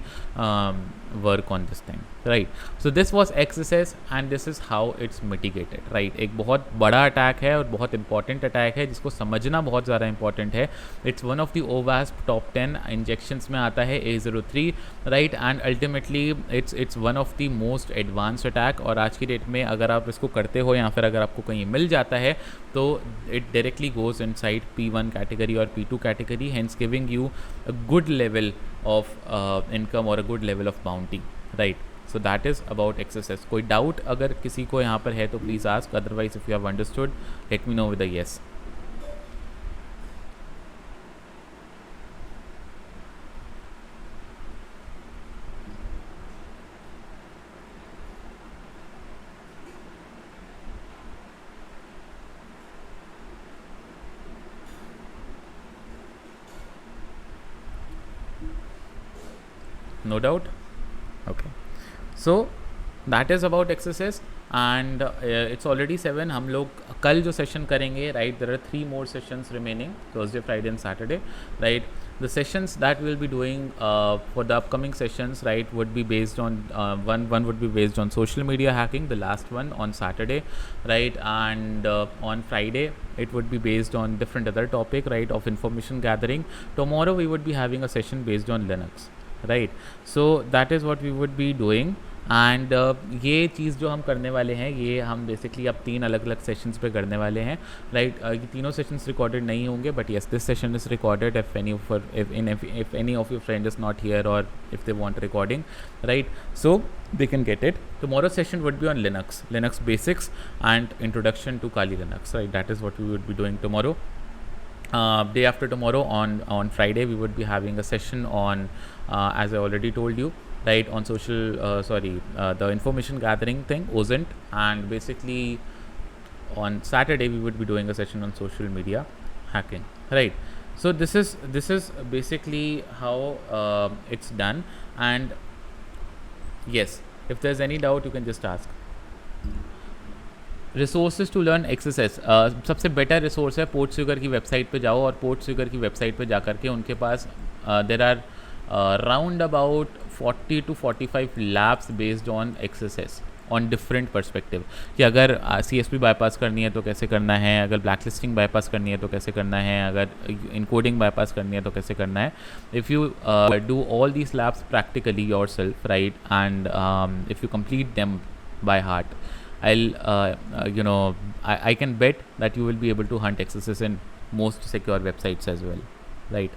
work on this thing, right. So this was XSS and this is how it's mitigated, right. एक बहुत बड़ा अटैक अटैक है और बहुत important attack है जिसको समझना बहुत ज़्यादा इंपॉर्टेंट है. It's one of the OWASP top 10 injections में आता है A03, right. And ultimately it's one of the most advanced attack. और आज की डेट में अगर आप इसको करते हो या फिर अगर आपको कहीं मिल जाता है तो it directly goes inside P1 category और P2 category, hence giving you a good level of income और a good level of bounty, right. So that is about XSS. कोई डाउट अगर किसी को यहाँ पर है तो please ask, otherwise if you have understood let me know with a yes. No doubt. Okay. So that is about XSS and it's already 7. हम लोग कल जो सेशन करेंगे, right, there are 3 more sessions remaining, Thursday, Friday and Saturday, right. The sessions that we'll be doing for the upcoming sessions, right, would be based on one would be based on social media hacking, the last one on Saturday, right, and on Friday it would be based on different other topic, right, of information gathering. Tomorrow we would be having a session based on Linux, right. So that is what we would be doing. एंड ये चीज़ जो हम करने वाले हैं ये हम बेसिकली अब 3 अलग अलग सेशंस पे करने वाले हैं, राइट. ये तीनों सेशंस रिकॉर्डेड नहीं होंगे, but yes this session is recorded if any of your friend is not here और if they want recording, right. So they can get it. Tomorrow's session would be on Linux basics and introduction to Kali Linux, right. That is what we would be doing tomorrow. Day after tomorrow on Friday we would be having a session on as I already told you, right, on the information gathering thing, OSINT. And basically on Saturday we would be doing a session on social media hacking, right. So this is basically how it's done. And yes, if there's any doubt you can just ask. Resources to learn XSS, सबसे better resource है PortSwigger की website पे जाओ, और पोर्टसुगर की website पे जा करके उनके पास there are round about 40 to 45 labs based on XSS on different perspective, कि अगर CSP बाईपास करनी है तो कैसे करना है, अगर ब्लैक लिस्टिंग बाईपास करनी है तो कैसे करना है, अगर इनकोडिंग बाईपास करनी है तो कैसे करना है. If you do all these labs practically your self, right, and if you complete them by heart, I can bet that you will be able to hunt XSS in most secure websites as well, right.